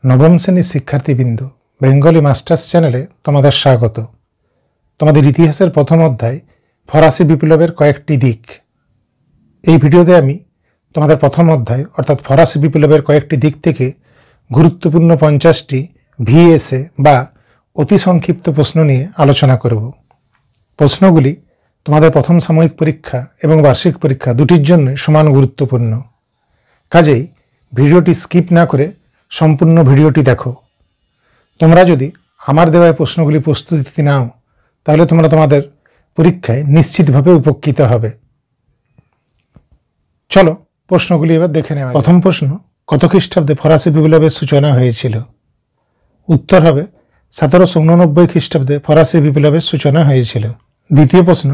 নবম শ্রেণীর শিক্ষার্থীবৃন্দ, বেঙ্গলি মাস্টার্স চ্যানেলে তোমাদের স্বাগত। তোমাদের ইতিহাসের প্রথম অধ্যায় ফরাসি বিপ্লবের কয়েকটি দিক। এই ভিডিওতে আমি তোমাদের প্রথম অধ্যায় অর্থাৎ ফরাসি বিপ্লবের কয়েকটি দিক থেকে গুরুত্বপূর্ণ 50টি ভিএসএ বা অতি সংক্ষিপ্ত প্রশ্ন নিয়ে আলোচনা করব। প্রশ্নগুলি তোমাদের প্রথম সাময়িক পরীক্ষা এবং বার্ষিক পরীক্ষা দুটির জন্য সমান গুরুত্বপূর্ণ। কাজেই ভিডিওটি স্কিপ না করে সম্পূর্ণ ভিডিওটি দেখো। তোমরা যদি আমার দেওয়া প্রশ্নগুলি প্রস্তুতি নাও তাহলে তোমরা তোমাদের পরীক্ষায় নিশ্চিতভাবে উপকৃত হবে। চলো প্রশ্নগুলি এবার দেখে নেওয়া। প্রথম প্রশ্ন, কত খ্রিস্টাব্দে ফরাসি বিপ্লবের সূচনা হয়েছিল? উত্তর হবে 1789 খ্রিস্টাব্দে ফরাসি বিপ্লবের সূচনা হয়েছিল। দ্বিতীয় প্রশ্ন,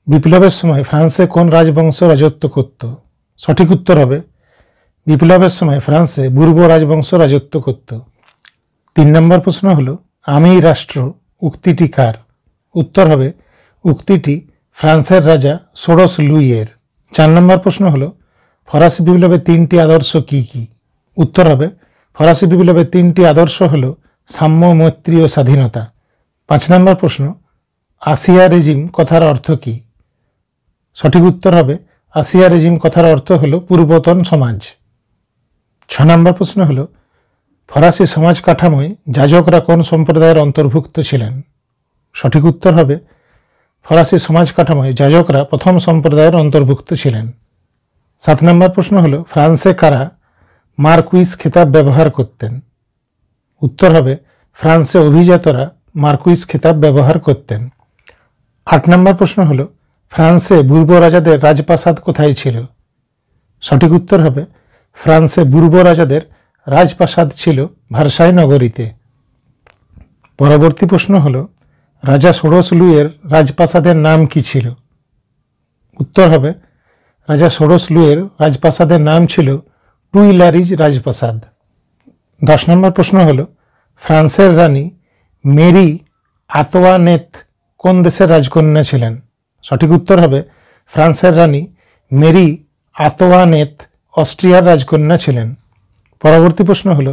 বিপ্লবের সময় ফ্রান্সে কোন রাজবংশ রাজত্ব করত? সঠিক উত্তর হবে বিপ্লবের সময় ফ্রান্সে বুর্বো রাজবংশ রাজত্ব করত। 3 নম্বর প্রশ্ন হলো, আমি রাষ্ট্র উক্তিটি কার? উত্তর হবে উক্তিটি ফ্রান্সের রাজা ষোড়শ লুইয়ের। 4 নম্বর প্রশ্ন হলো, ফরাসি বিপ্লবের 3টি আদর্শ কি কি? উত্তর হবে ফরাসি বিপ্লবের 3টি আদর্শ হলো সাম্য, মৈত্রী ও স্বাধীনতা। 5 নম্বর প্রশ্ন, আসিয়া রেজিম কথার অর্থ কি? সঠিক উত্তর হবে আসিয়া রেজিম কথার অর্থ হলো পূর্বতন সমাজ। 6 নম্বর প্রশ্ন হলো, ফরাসি সমাজ কাঠামোয় যাজকরা কোন সম্প্রদায়ের অন্তর্ভুক্ত ছিলেন? সঠিক উত্তর হবে ফরাসি সমাজ কাঠামোয় যাজকরা প্রথম সম্প্রদায়ের অন্তর্ভুক্ত ছিলেন। 7 নম্বর প্রশ্ন হলো, ফ্রান্সে কারা মার্কুইস খেতাব ব্যবহার করতেন? উত্তর হবে ফ্রান্সে অভিজাতরা মার্কুইস খেতাব ব্যবহার করতেন। 8 নম্বর প্রশ্ন হলো, ফ্রান্সে বুর্বো রাজাদের রাজপ্রাসাদ কোথায় ছিল? সঠিক উত্তর হবে ফ্রান্সে বুর্বো রাজাদের রাজপ্রাসাদ ছিল ভার্সাই নগরীতে। পরবর্তী প্রশ্ন হলো, রাজা ষোড়শ লুইয়ের রাজপ্রাসাদের নাম কি ছিল? উত্তর হবে রাজা ষোড়শ লুইয়ের রাজপ্রাসাদের নাম ছিল টুইলারিজ রাজপ্রাসাদ। 10 নম্বর প্রশ্ন হলো, ফ্রান্সের রানী মেরি আতোয়ানেত কোন দেশের রাজকন্যা ছিলেন? সঠিক উত্তর হবে ফ্রান্সের রানী মেরি আতোয়ানেত অস্ট্রিয়ার রাজকন্যা ছিলেন। পরবর্তী প্রশ্ন হলো,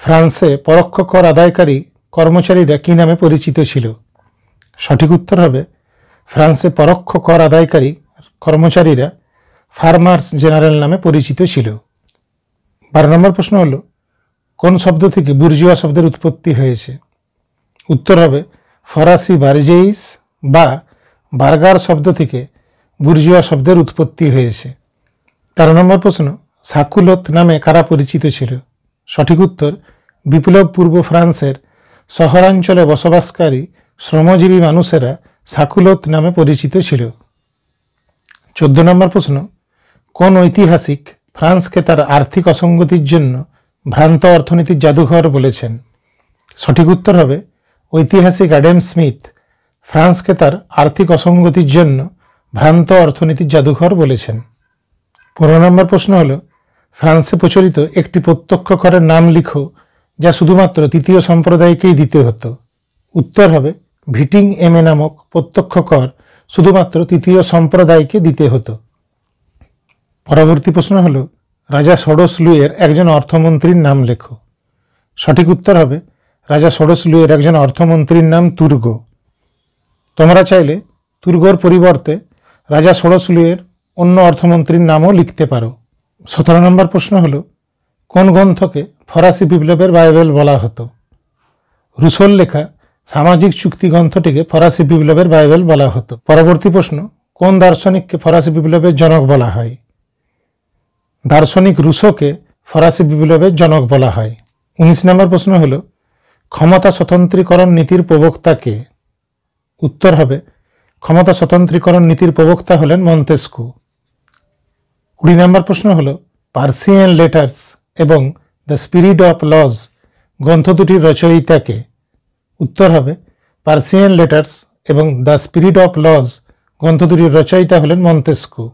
ফ্রান্সে পরোক্ষ কর আদায়কারী কর্মচারীরা কী নামে পরিচিত ছিল? সঠিক উত্তর হবে ফ্রান্সে পরোক্ষ কর আদায়কারী কর্মচারীরা ফার্মার্স জেনারেল নামে পরিচিত ছিল। 12 নম্বর প্রশ্ন হলো, কোন শব্দ থেকে বুর্জুয়া শব্দের উৎপত্তি হয়েছে? উত্তর হবে ফরাসি বার্জেইস বা বার্গার শব্দ থেকে বুর্জুয়া শব্দের উৎপত্তি হয়েছে। 13 নম্বর প্রশ্ন, সাকুলোত নামে কারা পরিচিত ছিল? সঠিক উত্তর বিপ্লব পূর্ব ফ্রান্সের শহরাঞ্চলে বসবাসকারী শ্রমজীবী মানুষেরা সাকুলোত নামে পরিচিত ছিল। 14 নম্বর প্রশ্ন, কোন ঐতিহাসিক ফ্রান্সকে তার আর্থিক অসঙ্গতির জন্য ভ্রান্ত অর্থনীতির জাদুঘর বলেছেন? সঠিক উত্তর হবে ঐতিহাসিক অ্যাডাম স্মিথ ফ্রান্সকে তার আর্থিক অসঙ্গতির জন্য ভ্রান্ত অর্থনীতির জাদুঘর বলেছেন। 15 নম্বর প্রশ্ন হলো, ফ্রান্সে প্রচলিত একটি প্রত্যক্ষ করের নাম লিখো যা শুধুমাত্র তৃতীয় সম্প্রদায়কেই দিতে হতো। উত্তর হবে ভিটিং এমে নামক প্রত্যক্ষ কর শুধুমাত্র তৃতীয় সম্প্রদায়কে দিতে হতো। পরবর্তী প্রশ্ন হলো, রাজা ষোড়শ লুইয়ের একজন অর্থমন্ত্রীর নাম লেখো। সঠিক উত্তর হবে রাজা ষোড়শ লুইয়ের একজন অর্থমন্ত্রীর নাম তুর্গো। তোমরা চাইলে তুর্গোর পরিবর্তে রাজা ষোড়শ লুইয়ের অন্য অর্থমন্ত্রীর নামও লিখতে পারো। 17 নম্বর প্রশ্ন হলো, কোন গ্রন্থকে ফরাসি বিপ্লবের বাইবেল বলা হতো? রুসোর লেখা সামাজিক চুক্তি গ্রন্থটিকে ফরাসি বিপ্লবের বাইবেল বলা হতো। পরবর্তী প্রশ্ন, কোন দার্শনিককে ফরাসি বিপ্লবের জনক বলা হয়? দার্শনিক রুসোকে ফরাসি বিপ্লবের জনক বলা হয়। 19 নম্বর প্রশ্ন হলো, ক্ষমতা স্বতন্ত্রীকরণ নীতির প্রবক্তা কে? উত্তর হবে ক্ষমতা স্বতন্ত্রীকরণ নীতির প্রবক্তা হলেন মন্তেস্কু। 20 নম্বর প্রশ্ন হলো, পার্সিয়ান লেটার্স এবং দ্য স্পিরিট অফ লজ গ্রন্থ দুটির রচয়িতা কে? উত্তর হবে পার্সিয়ান লেটার্স এবং দ্য স্পিরিট অফ লজ গ্রন্থ দুটির রচয়িতা হলেন মন্তেস্কু।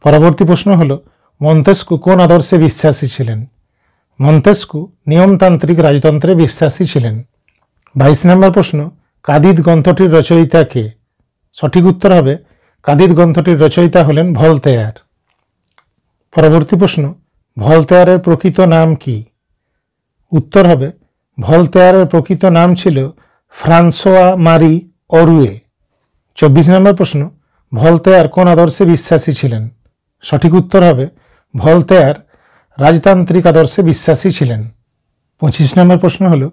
পরবর্তী প্রশ্ন হলো, মন্তেস্কু কোন আদর্শে বিশ্বাসী ছিলেন? মন্তেস্কু নিয়মতান্ত্রিক রাজতন্ত্রে বিশ্বাসী ছিলেন। 22 নম্বর প্রশ্ন, কাদিদ গ্রন্থটির রচয়িতা কে? সঠিক উত্তর হবে কাদিদ গ্রন্থটির রচয়িতা হলেন ভলতেয়ার। পরবর্তী প্রশ্ন, ভলতেয়ারের প্রকৃত নাম কি? উত্তর হবে ভলতেয়ারের প্রকৃত নাম ছিল ফ্রান্সোয়া মারি অরুয়ে। 24 নম্বর প্রশ্ন, ভলতেয়ার কোন আদর্শে বিশ্বাসী ছিলেন? সঠিক উত্তর হবে ভলতেয়ার রাজতান্ত্রিক আদর্শে বিশ্বাসী ছিলেন। 25 নম্বর প্রশ্ন হল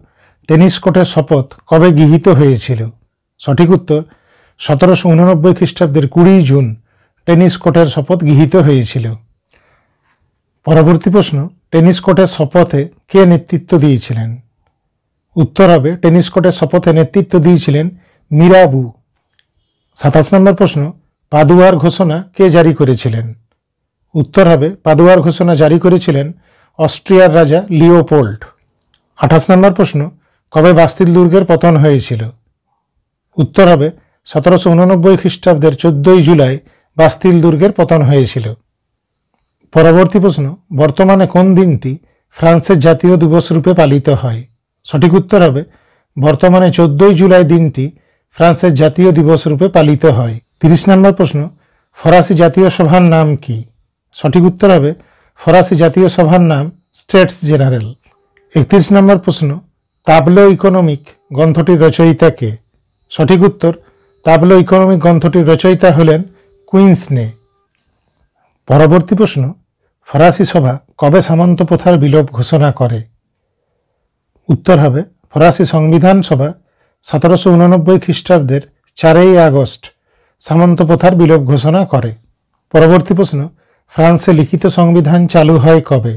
টেনিস কোর্টের শপথ কবে গৃহীত হয়েছিল? সঠিক উত্তর 1789 খ্রিস্টাব্দের 20 জুন টেনিস কোর্টের শপথ গৃহীত হয়েছিল। পরবর্তী প্রশ্ন, টেনিস কোর্টের শপথে কে নেতৃত্ব দিয়েছিলেন? উত্তর হবে টেনিস কোর্টের শপথে নেতৃত্ব দিয়েছিলেন মিরাবু। 27 নম্বর প্রশ্ন, পাদুয়ার ঘোষণা কে জারি করেছিলেন? উত্তর হবে পাদুয়ার ঘোষণা জারি করেছিলেন অস্ট্রিয়ার রাজা লিওপোল্ড। 28 নম্বর প্রশ্ন, কবে বাস্তিল দুর্গের পতন হয়েছিল? উত্তর হবে 1789 খ্রিস্টাব্দের 14 জুলাই বাস্তিল দুর্গের পতন হয়েছিল। পরবর্তী প্রশ্ন, বর্তমানে কোন দিনটি ফ্রান্সের জাতীয় দিবস রূপে পালিত হয়? সঠিক উত্তর হবে বর্তমানে 14 জুলাই দিনটি ফ্রান্সের জাতীয় দিবস রূপে পালিত হয়। 30 নম্বর প্রশ্ন, ফরাসি জাতীয় সভার নাম কি? সঠিক উত্তর হবে ফরাসি জাতীয় সভার নাম স্টেটস জেনারেল। 31 নম্বর প্রশ্ন, তাবলো ইকোনমিক গ্রন্থটির রচয়িতা কে? সঠিক উত্তর তাবলো ইকোনমিক গ্রন্থটির রচয়িতা হলেন কুইন্সনে। পরবর্তী প্রশ্ন, ফরাসি সভা কবে সামন্ত প্রথার বিলোপ ঘোষণা করে? উত্তর হবে ফরাসি সংবিধান সভা 1789 খ্রিস্টাব্দের 4 আগস্ট সামন্ত প্রথার বিলোপ ঘোষণা করে। পরবর্তী প্রশ্ন, ফ্রান্সে লিখিত সংবিধান চালু হয় কবে?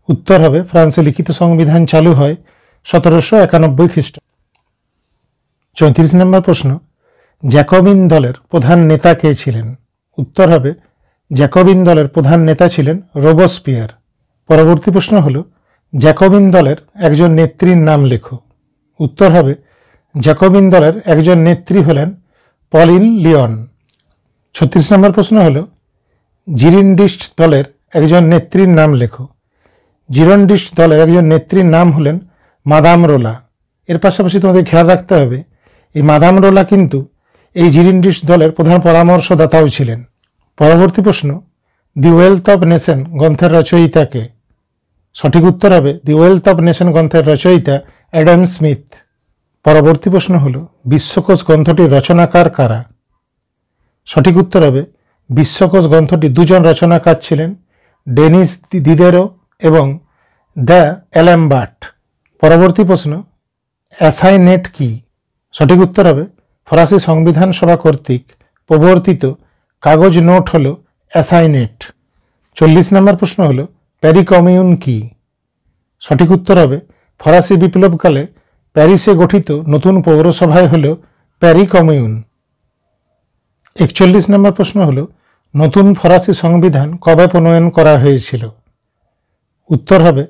উত্তর হবে ফ্রান্সে লিখিত সংবিধান চালু হয় 1791 খ্রিস্টাব্দে। 34 নম্বর প্রশ্ন, জ্যাকোবিন দলের প্রধান নেতা কে ছিলেন? উত্তর হবে জ্যাকোবিন দলের প্রধান নেতা ছিলেন রোবসপিয়ার। পরবর্তী প্রশ্ন হল জ্যাকোবিন দলের একজন নেত্রীর নাম লেখো। উত্তর হবে জ্যাকোবিন দলের একজন নেত্রী হলেন পলিন লিওন। 36 নম্বর প্রশ্ন হল জিরিন্ডিস্ট দলের একজন নেত্রীর নাম লেখো। জিরন্ডিস্ট দলের একজন নেত্রীর নাম হলেন মাদাম রোলা। এর পাশাপাশি তোমাদের খেয়াল রাখতে হবে এই মাদাম রোলা কিন্তু এই জিরিন্ডিস্ট দলের প্রধান পরামর্শদাতাও ছিলেন। পরবর্তী প্রশ্ন, দি ওয়েলথ অব নেশন গ্রন্থের রচয়িতা কে? সঠিক উত্তর হবে দি ওয়েলথ অব নেশন গ্রন্থের রচয়িতা অ্যাডাম স্মিথ। পরবর্তী প্রশ্ন হল বিশ্বকোষ গ্রন্থটির রচনাকার কারা? সঠিক উত্তর হবে বিশ্বকোষ গ্রন্থটি দুজন রচনাকার ছিলেন, ডেনিস দিদেরো এবং দ্য অ্যালামবার্ট। পরবর্তী প্রশ্ন, অ্যাসাইনেট কি? সঠিক উত্তর হবে ফরাসি সংবিধান সভা কর্তৃক প্রবর্তিত কাগজ নোট হল অ্যাসাইনেট। 40 নম্বর প্রশ্ন হল প্যারি কমিউন কি? সঠিক উত্তর হবে ফরাসি বিপ্লবকালে প্যারিসে গঠিত নতুন পৌরসভায় হল প্যারি কমিউন। 41 নম্বর প্রশ্ন হল নতুন ফরাসি সংবিধান কবে প্রণয়ন করা হয়েছিল? উত্তর হবে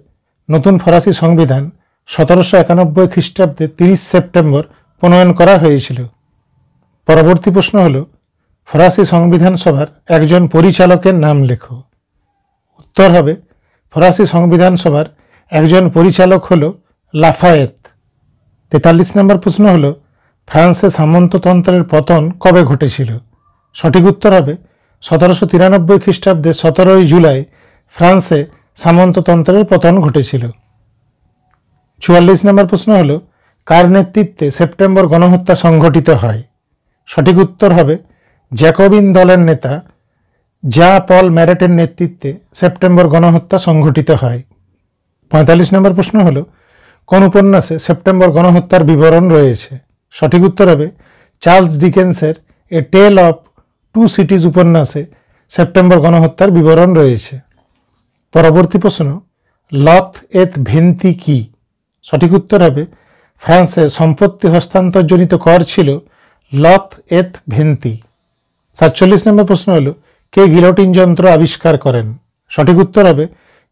নতুন ফরাসি সংবিধান 1791 খ্রিস্টাব্দে 30 সেপ্টেম্বর প্রণয়ন করা হয়েছিল। পরবর্তী প্রশ্ন হল ফরাসি সংবিধান সভার একজন পরিচালকের নাম লেখো। উত্তর হবে ফরাসি সংবিধান সভার একজন পরিচালক হল লাফায়েত। 43 নম্বর প্রশ্ন হল ফ্রান্সে সামন্ততন্ত্রের পতন কবে ঘটেছিল? সঠিক উত্তর হবে 1793 খ্রিস্টাব্দে 17 জুলাই ফ্রান্সে সামন্ততন্ত্রের পতন ঘটেছিল। 44 নম্বর প্রশ্ন হল কার নেতৃত্বে সেপ্টেম্বর গণহত্যা সংঘটিত হয়? সঠিক উত্তর হবে জ্যাকোবিন দলের নেতা জা পল ম্যারেটের নেতৃত্বে সেপ্টেম্বর গণহত্যা সংঘটিত হয়। 45 নম্বর প্রশ্ন হল কোন উপন্যাসে সেপ্টেম্বর গণহত্যার বিবরণ রয়েছে? সঠিক উত্তর হবে চার্লস ডিকেন্সের A Tale of Two Cities উপন্যাসে সেপ্টেম্বর গণহত্যার বিবরণ রয়েছে। পরবর্তী প্রশ্ন, লথ এত ভেন্তি কি? সঠিক উত্তর হবে ফ্রান্সে সম্পত্তি হস্তান্তরজনিত কর ছিল লথ এত ভেন্তি। 47 নম্বর প্রশ্ন হল কে গিলোটিন যন্ত্র আবিষ্কার করেন? সঠিক উত্তর হবে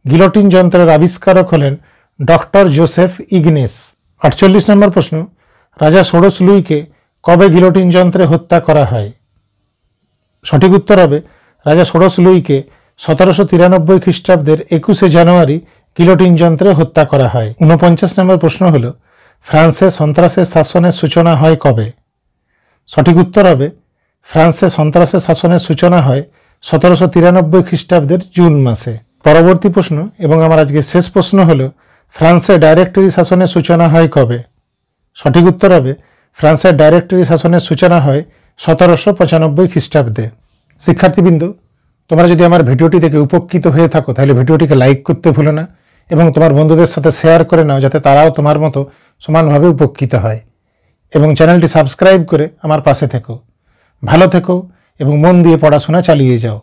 গিলোটিন যন্ত্রের আবিষ্কারক হলেন ডক্টর জোসেফ ইগনেস। 48 নম্বর প্রশ্ন, রাজা ষোড়শ লুইকে কবে গিলোটিন যন্ত্রে হত্যা করা হয়? সঠিক উত্তর হবে রাজা ষোড়শ লুইকে 1793 খ্রিস্টাব্দের 21 জানুয়ারি গিলোটিন যন্ত্রে হত্যা করা হয়। 49 নম্বর প্রশ্ন হল ফ্রান্সে সন্ত্রাসের শাসনের সূচনা হয় কবে? সঠিক উত্তর হবে ফ্রান্সে সন্ত্রাসের শাসনের সূচনা হয় 1793 খ্রিস্টাব্দের জুন মাসে। পরবর্তী প্রশ্ন এবং আমার আজকে শেষ প্রশ্ন হল ফ্রান্সে ডাইরেক্টরি শাসনের সূচনা হয় কবে? সঠিক উত্তর হবে ফ্রান্সের ডাইরেক্টরি শাসনের সূচনা হয় 1795 খ্রিস্টাব্দে। শিক্ষার্থীবৃন্দ, তোমরা যদি আমার ভিডিওটি থেকে উপকৃত হয়ে থাকো তাহলে ভিডিওটিকে লাইক করতে ভুলো না এবং তোমার বন্ধুদের সাথে শেয়ার করে নাও যাতে তারাও তোমার মতো সমানভাবে উপকৃত হয়, এবং চ্যানেলটি সাবস্ক্রাইব করে আমার পাশে থেকো। ভালো থেকো এবং মন দিয়ে পড়াশোনা চালিয়ে যাও।